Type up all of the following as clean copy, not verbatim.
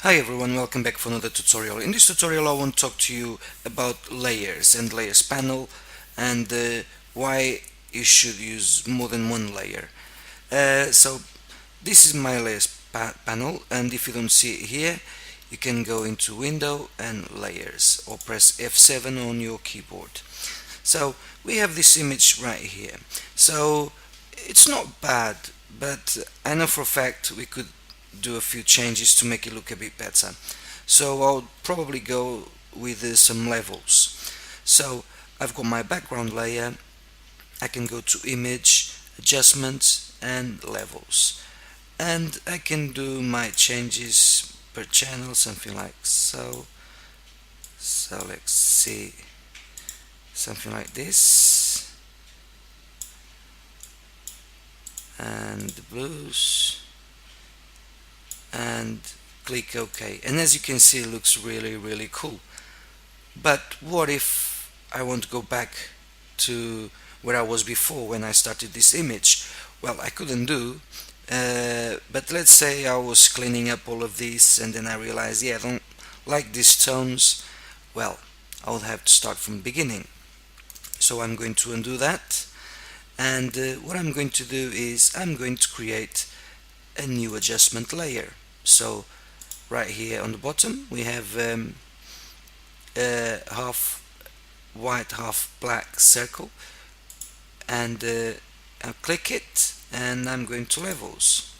Hi everyone, welcome back for another tutorial. In this tutorial I want to talk to you about layers and layers panel and why you should use more than one layer. So this is my layers panel, and if you don't see it here you can go into window and layers or press F7 on your keyboard. So we have this image right here. So it's not bad, but I know for a fact we could do a few changes to make it look a bit better. So I'll probably go with some levels. So I've got my background layer. I can go to image, adjustments and levels, and I can do my changes per channel, something like so. So let's see, something like this, and the blues, and click OK. And as you can see, it looks really cool. But what if I want to go back to where I was before when I started this image? Well, I couldn't do, but let's say I was cleaning up all of this and then I realized, yeah, I don't like these tones. Well, I would have to start from the beginning. So I'm going to undo that, and what I'm going to do is I'm going to create a new adjustment layer. So right here on the bottom we have half white half black circle, and I'll click it and I'm going to levels.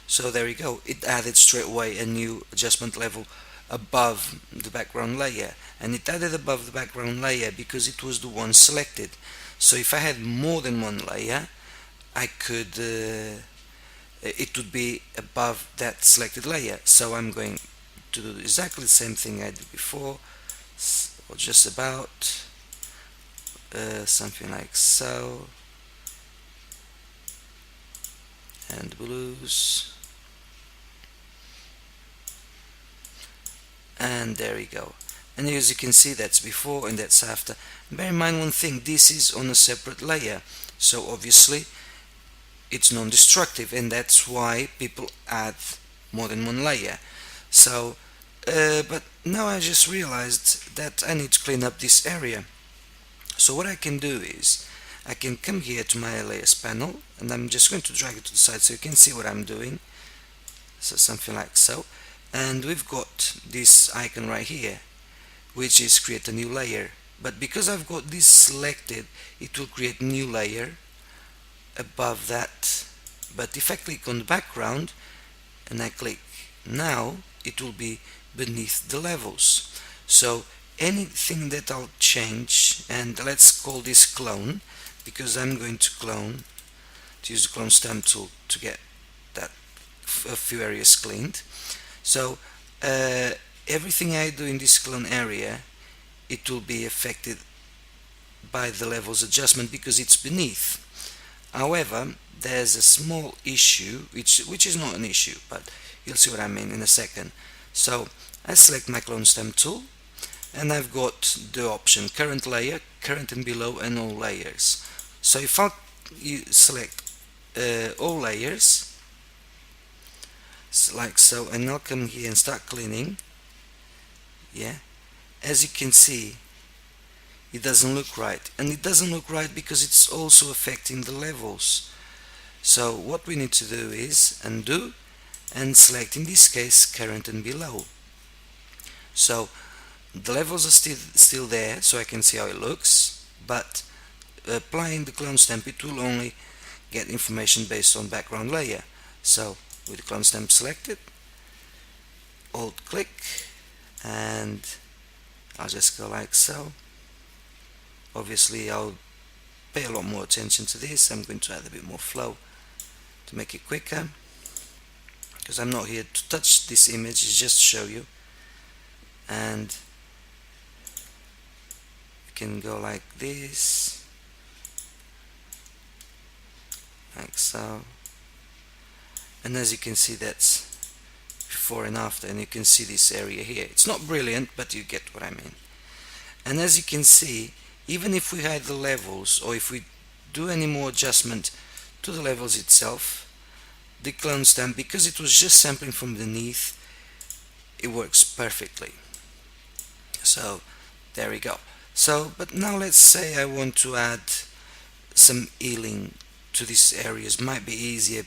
So there you go, it added straight away a new adjustment level above the background layer, and it added above the background layer because it was the one selected. So if I had more than one layer I could it would be above that selected layer. So I'm going to do exactly the same thing I did before, or just about something like so, and blues, and there we go. And as you can see, that's before and that's after. Bear in mind one thing, this is on a separate layer, so obviously it's non-destructive, and that's why people add more than one layer. So but now I just realized that I need to clean up this area. So what I can do is I can come here to my layers panel, and I'm just going to drag it to the side so you can see what I'm doing. So something like so, and we've got this icon right here which is create a new layer. But because I've got this selected, it will create a new layer above that. But if I click on the background and I click now, it will be beneath the levels. So anything that I'll change, and let's call this clone, because I'm going to clone, to use the clone stamp tool to get that a few areas cleaned. So everything I do in this clone area, it will be affected by the levels adjustment because it's beneath. However, there's a small issue, which is not an issue, but you'll see what I mean in a second. So I select my clone stamp tool, and I've got the option current layer, current and below, and all layers. So if I select all layers, like so, and I'll come here and start cleaning, yeah, as you can see, it doesn't look right, and it doesn't look right because it's also affecting the levels. So what we need to do is undo and select, in this case, current and below. So the levels are still there, so I can see how it looks, but applying the clone stamp, it will only get information based on background layer. So with the clone stamp selected, alt click, and I'll just go like so. Obviously I'll pay a lot more attention to this. I'm going to add a bit more flow to make it quicker, because I'm not here to touch this image, it's just to show you. And you can go like this, like so, and as you can see, that's before and after, and you can see this area here. It's not brilliant, but you get what I mean. And as you can see, even if we hide the levels, or if we do any more adjustment to the levels itself, the clone stamp, because it was just sampling from beneath, it works perfectly. So there we go. So but now let's say I want to add some healing to these areas. Might be easier.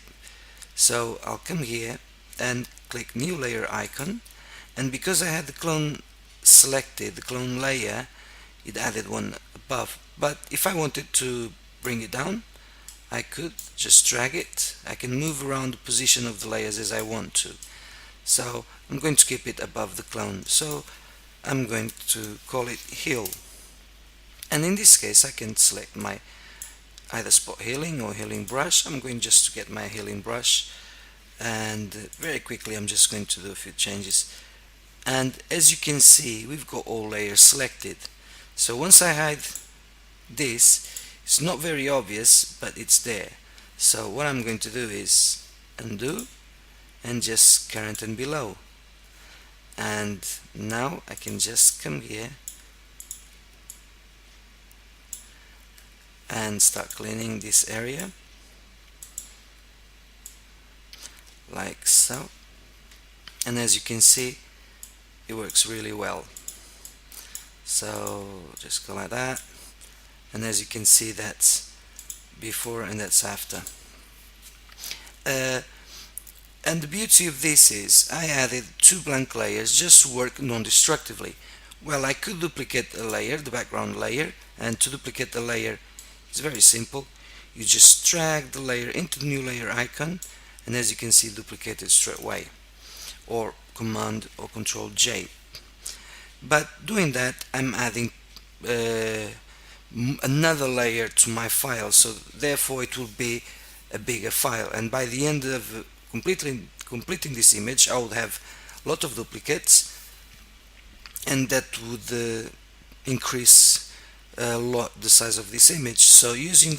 So I'll come here and click new layer icon, and because I had the clone selected, the clone layer, it added one above. But if I wanted to bring it down, I could just drag it. I can move around the position of the layers as I want to. So I'm going to keep it above the clone. So I'm going to call it heal. And in this case I can select my either spot healing or healing brush. I'm going just to get my healing brush, and very quickly I'm just going to do a few changes. And as you can see, we've got all layers selected. So once I hide this, it's not very obvious, but it's there. So what I'm going to do is undo and just current and below, and now I can just come here and start cleaning this area like so. And as you can see, it works really well. So just go like that, and as you can see, that's before and that's after. And the beauty of this is I added two blank layers just to work non-destructively. Well, I could duplicate a layer, the background layer, and to duplicate the layer it's very simple. You just drag the layer into the new layer icon, and as you can see, duplicate it straight away, or Command or Control J. But doing that, I'm adding another layer to my file, so therefore it will be a bigger file, and by the end of completing this image I would have a lot of duplicates, and that would increase a lot the size of this image. So using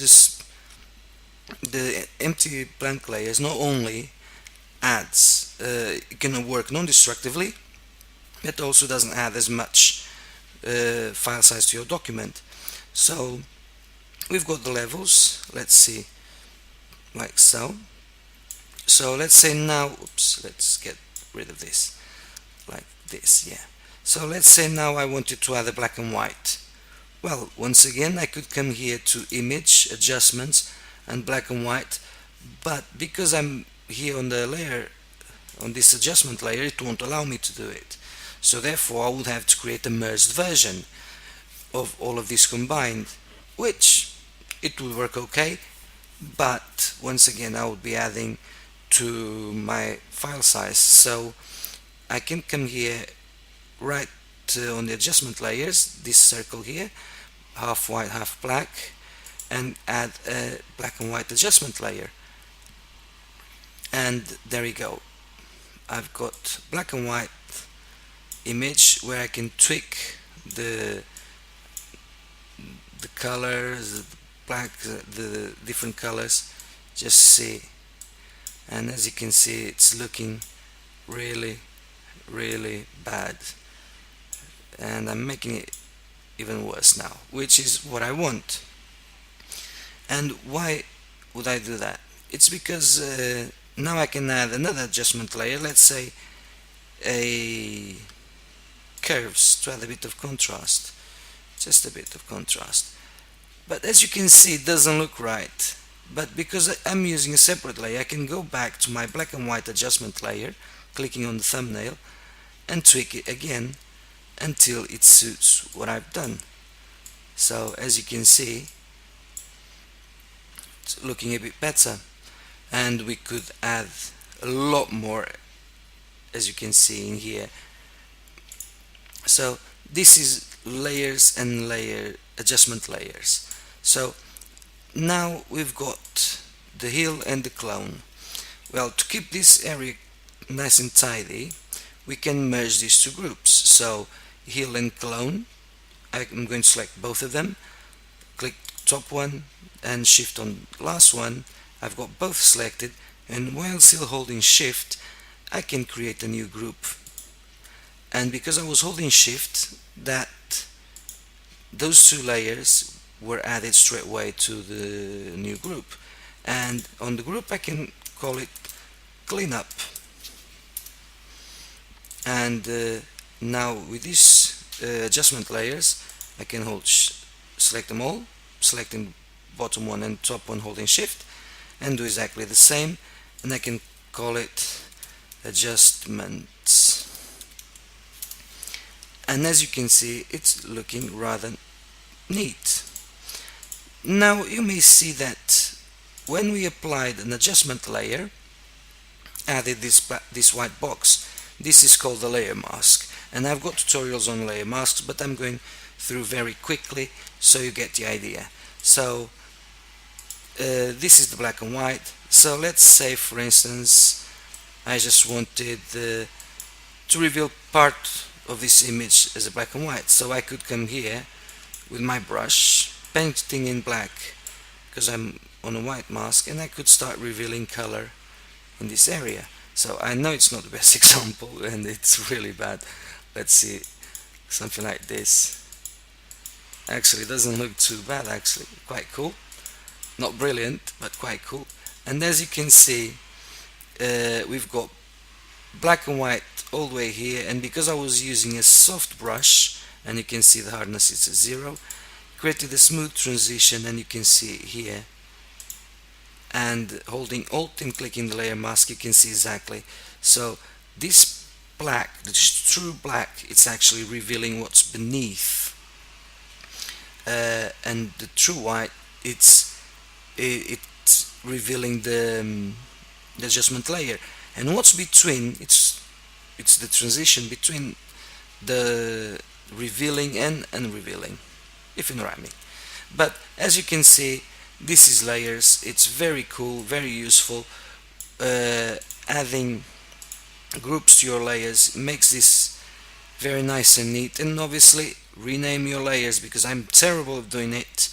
the empty blank layers not only adds it can work non-destructively, it also doesn't add as much file size to your document. So we've got the levels, let's see, like so. So let's say now, oops, let's get rid of this, like this, yeah. So let's say now I wanted to add a black and white. Well, once again I could come here to image, adjustments, and black and white, but because I'm here on the layer, on this adjustment layer, it won't allow me to do it. So therefore I would have to create a merged version of all of this combined, which it will work okay, but once again I would be adding to my file size. So I can come here right on the adjustment layers, this circle here, half white half black, and add a black and white adjustment layer, and there we go. I've got black and white image where I can tweak the colors, the black, the different colors, just see. And as you can see, it's looking really bad, and I'm making it even worse now, which is what I want. And why would I do that? It's because now I can add another adjustment layer, let's say a curves, to add a bit of contrast, just a bit of contrast. But as you can see, it doesn't look right. But because I'm using a separate layer, I can go back to my black and white adjustment layer, clicking on the thumbnail, and tweak it again until it suits what I've done. So as you can see, it's looking a bit better, and we could add a lot more, as you can see in here. So this is layers and layer adjustment layers. So now we've got the heal and the clone. Well, to keep this area nice and tidy, we can merge these two groups. So heal and clone, I'm going to select both of them, click top one and shift on last one. I've got both selected, and while still holding shift I can create a new group. And because I was holding shift, those two layers were added straight away to the new group. And on the group I can call it cleanup, And now with these adjustment layers, I can select them all, selecting bottom one and top one holding shift, and do exactly the same, and I can call it adjustments. And as you can see, it's looking rather neat. Now you may see that when we applied an adjustment layer, added this white box, this is called the layer mask, and I've got tutorials on layer masks, but I'm going through very quickly so you get the idea. So this is the black and white. So let's say, for instance, I just wanted to reveal part of this image as a black and white, so I could come here with my brush, painting in black because I'm on a white mask, and I could start revealing color in this area. So I know it's not the best example and it's really bad. Let's see, something like this. Actually, it doesn't look too bad, actually, quite cool. Not brilliant, but quite cool. And as you can see, we've got black and white all the way here, and because I was using a soft brush, and you can see the hardness is at 0, created a smooth transition, and you can see it here. And holding Alt and clicking the layer mask, you can see exactly. So this black, this true black, it's actually revealing what's beneath, and the true white, it's revealing the adjustment layer, and what's between, it's the transition between the revealing and unrevealing, if you know what I mean. But as you can see, this is layers. It's very cool, very useful. Adding groups to your layers makes this very nice and neat. And obviously rename your layers, because I'm terrible at doing it,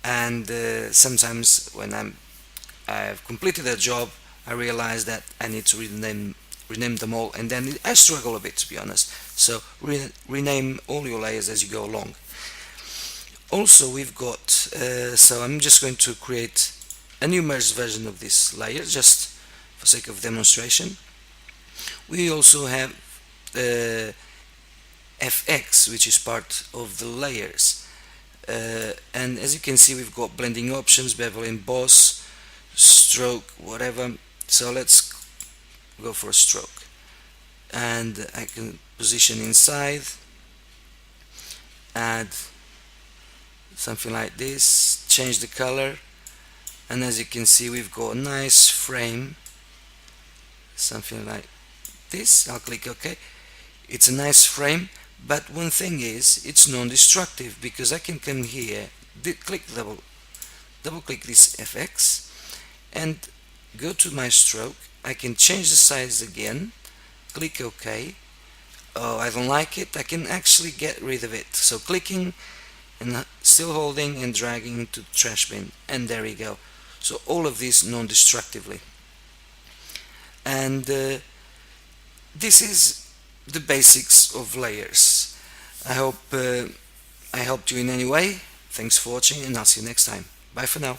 and sometimes when I've completed a job, I realize that I need to rename them all, and then I struggle a bit, to be honest. So rename all your layers as you go along. Also, we've got, so I'm just going to create a new merged version of this layer, just for sake of demonstration. We also have FX, which is part of the layers, and as you can see, we've got blending options, bevel, emboss, stroke, whatever. So let's go for a stroke, and I can position inside, add something like this, change the color, and as you can see, we've got a nice frame, something like this. I'll click OK. It's a nice frame, but one thing is, it's non-destructive, because I can come here, double click this FX, and go to my stroke. I can change the size again, click OK. Oh, I don't like it. I can actually get rid of it. So clicking and still holding and dragging into the trash bin, and there we go. So all of this non-destructively. And this is the basics of layers. I hope I helped you in any way. Thanks for watching, and I'll see you next time. Bye for now.